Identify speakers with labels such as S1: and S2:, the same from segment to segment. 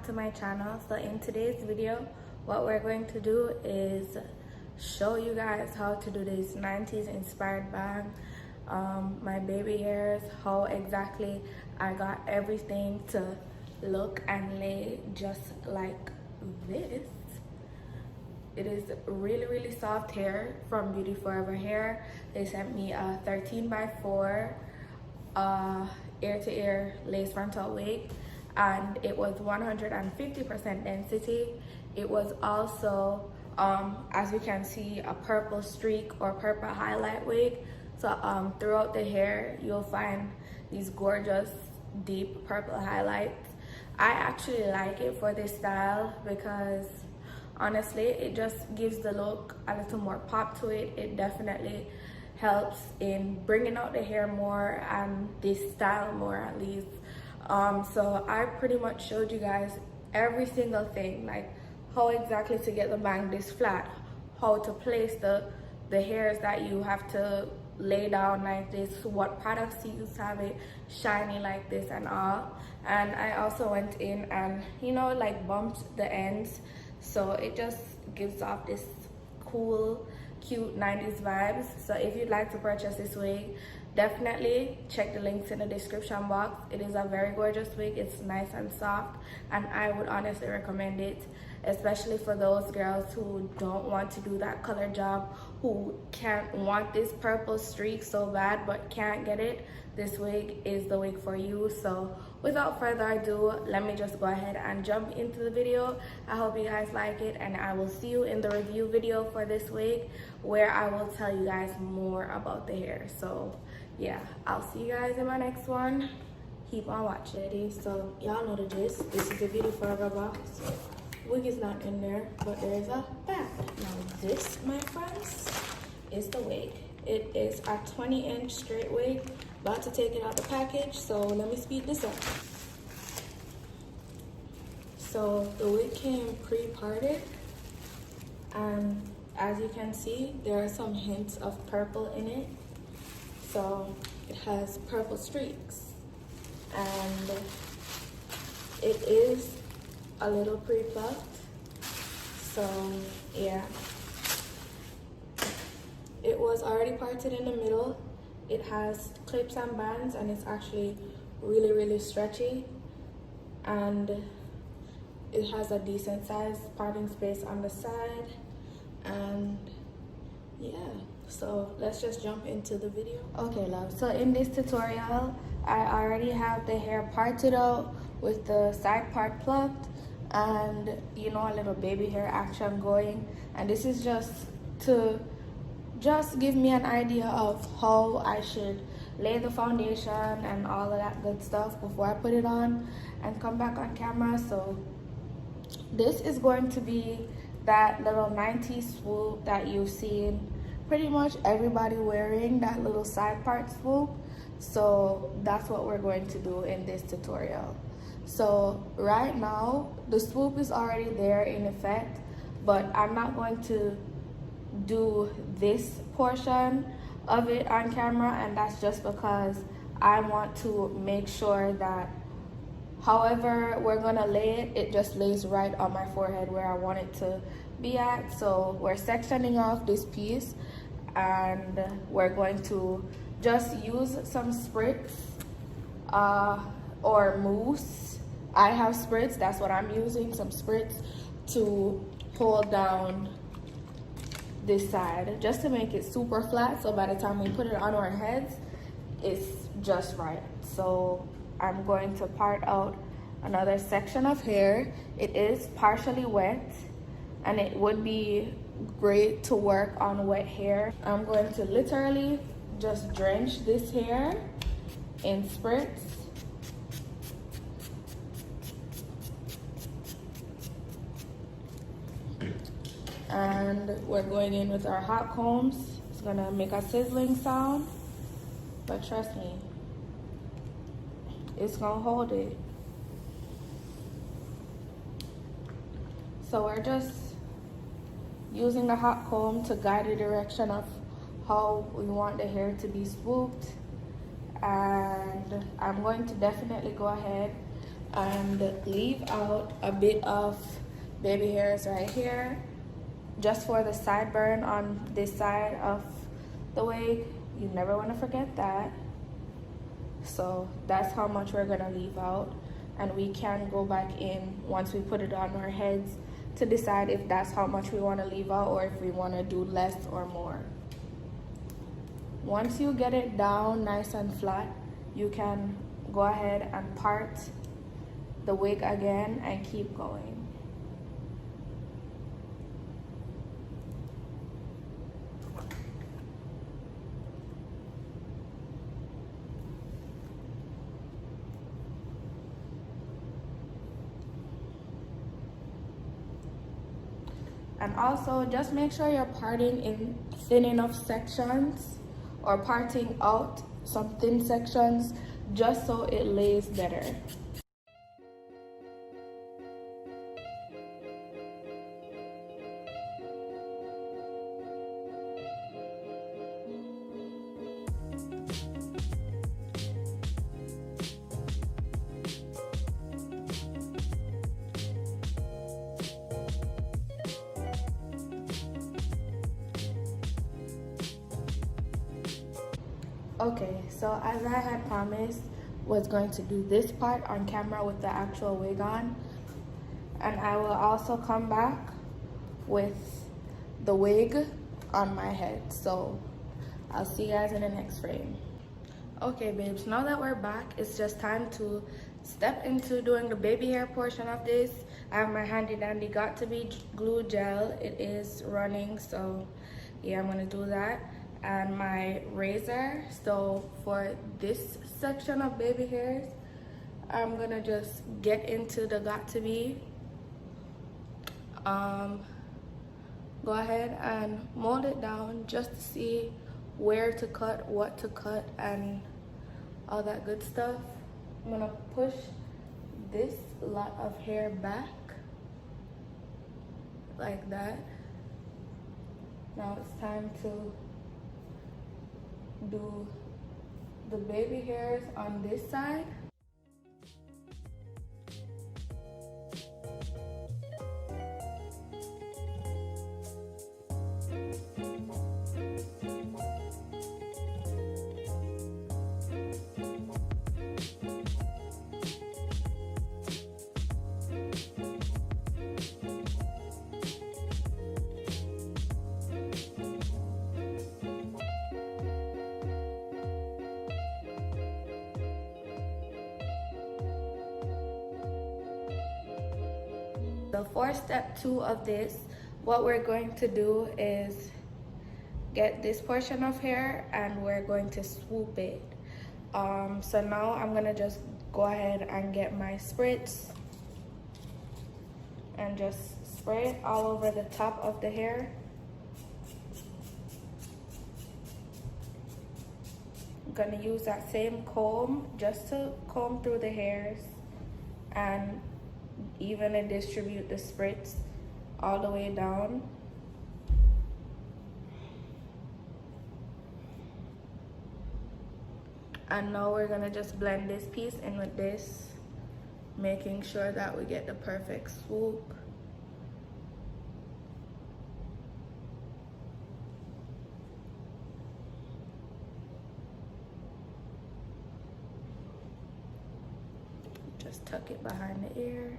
S1: back to my channel. So in today's video, what we're going to do is show you guys how to do this 90s inspired bag, my baby hairs, how exactly I got everything to look and lay just like this. It is really soft hair from Beautyforeverhair. They sent me a 13x4 ear-to-ear lace frontal wig, and it was 150% density. It was also as you can see, a purple streak or purple highlight wig. So throughout the hair you'll find these gorgeous deep purple highlights. I actually like it for this style because honestly it just gives the look a little more pop to it. It definitely helps in bringing out the hair more and this style more, at least. So I pretty much showed you guys every single thing, like how exactly to get the bang this flat, how to place the hairs that you have to lay down like this, what products to use to have it shiny like this and all. And I also went in and, you know, like bumped the ends, so it just gives off this cool, cute 90s vibes. So if you'd like to purchase this wig, definitely check the links in the description box. It is a very gorgeous wig. It's nice and soft, and I would honestly recommend it, especially for those girls who don't want to do that color job, who can't want this purple streak so bad but can't get it. This wig is the wig for you. So without further ado, let me just go ahead and jump into the video. I hope you guys like it, and I will see you in the review video for this wig, where I will tell you guys more about the hair. So yeah, I'll see you guys in my next one. Keep on watching. So y'all know the gist. This is the Beautyforever box. Wig is not in there, but there is a bag. Now this, my friends, is the wig. It is a 20-inch straight wig. About to take it out the package, so let me speed this up. So the wig came pre-parted, and as you can see, there are some hints of purple in it. So it has purple streaks, and it is a little pre-plucked. So yeah, it was already parted in the middle. It has clips and bands, and it's actually really stretchy, and it has a decent size parting space on the side. And yeah, so let's just jump into the video. Okay love, so in this tutorial I already have the hair parted out with the side part plucked, and you know, a little baby hair action going. And this is just to give me an idea of how I should lay the foundation and all of that good stuff before I put it on and come back on camera. So this is going to be that little 90s swoop that you've seen pretty much everybody wearing, that little side part swoop. So that's what we're going to do in this tutorial. So right now the swoop is already there in effect, but I'm not going to do this portion of it on camera, and that's just because I want to make sure that however we're gonna lay it, it just lays right on my forehead where I want it to be at. So we're sectioning off this piece, and we're going to just use some spritz or mousse. I have spritz, that's what I'm using, some spritz to hold down this side, just to make it super flat, so by the time we put it on our heads, it's just right. So I'm going to part out another section of hair. It is partially wet, and it would be great to work on wet hair. I'm going to literally just drench this hair in spritz. And we're going in with our hot combs. It's gonna make a sizzling sound, but trust me, it's gonna hold it. So we're just using the hot comb to guide the direction of how we want the hair to be swooped. And I'm going to definitely go ahead and leave out a bit of baby hairs right here, just for the sideburn on this side of the wig. You never want to forget that. So that's how much we're gonna leave out, and we can go back in once we put it on our heads to decide if that's how much we want to leave out or if we want to do less or more. Once you get it down nice and flat, you can go ahead and part the wig again and keep going. And also just make sure you're parting in thin enough sections, or parting out some thin sections, just so it lays better. Okay, so as I had promised, was going to do this part on camera with the actual wig on, and I will also come back with the wig on my head. So I'll see you guys in the next frame. Okay babes, now that we're back, it's just time to step into doing the baby hair portion of this. I have my handy dandy got to be glue gel. It is running, so yeah, I'm gonna do that. And my razor. So for this section of baby hairs, I'm gonna just get into the got to be. Go ahead and mold it down just to see where to cut, what to cut, and all that good stuff. I'm gonna push this lot of hair back like that. Now it's time to do the baby hairs on this side. So for step 2 of this, what we're going to do is get this portion of hair and we're going to swoop it. So now I'm gonna just go ahead and get my spritz and just spray it all over the top of the hair. I'm gonna use that same comb just to comb through the hairs and evenly distribute the spritz all the way down. And now we're gonna just blend this piece in with this, making sure that we get the perfect swoop. Just tuck it behind the ear.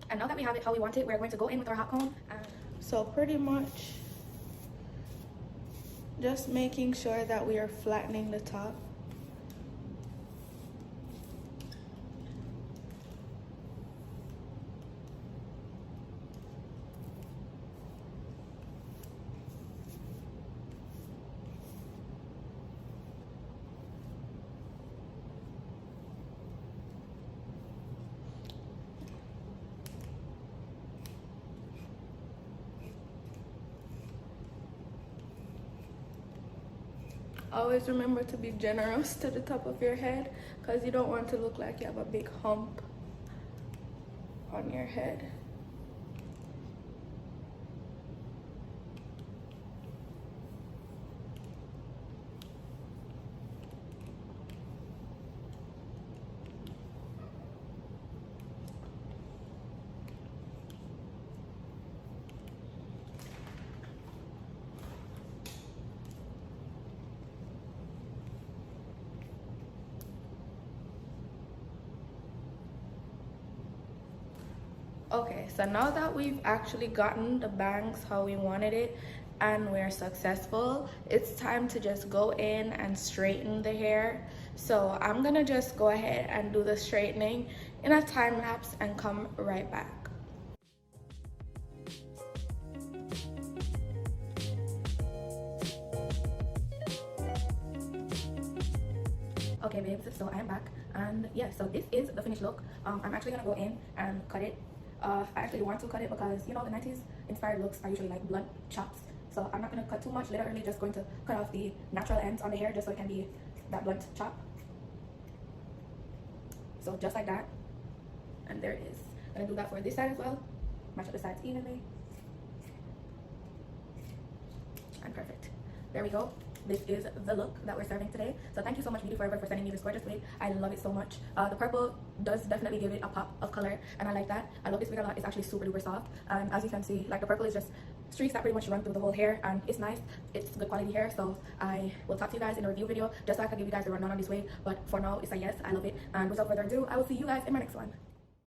S1: And now that we have it how we want it, we're going to go in with our hot comb. So pretty much just making sure that we are flattening the top. Always remember to be generous to the top of your head, because you don't want to look like you have a big hump on your head. Okay, so now that we've actually gotten the bangs how we wanted it and we're successful, it's time to just go in and straighten the hair. So I'm gonna just go ahead and do the straightening in a time lapse and come right back. Okay babes, so I am back, and yeah, so this is the finished look. I'm actually gonna go in and cut it. I actually want to cut it because, you know, the 90s inspired looks are usually like blunt chops, so I'm not gonna cut too much, literally just going to cut off the natural ends on the hair just so it can be that blunt chop. So just like that, and there it is. I'm gonna do that for this side as well, match up the sides evenly, and perfect. There we go. This is the look that we're serving today. So thank you so much, Beauty Forever, for sending me this gorgeous wig. I love it so much. The purple does definitely give it a pop of color, and I like that. I love this wig a lot. It's actually super duper soft, and as you can see, like, the purple is just streaks that pretty much run through the whole hair, and it's nice. It's good quality hair. So I will talk to you guys in a review video just so I can give you guys the rundown on this wig. But for now, it's a yes. I love it, and without further ado, I will see you guys in my next one.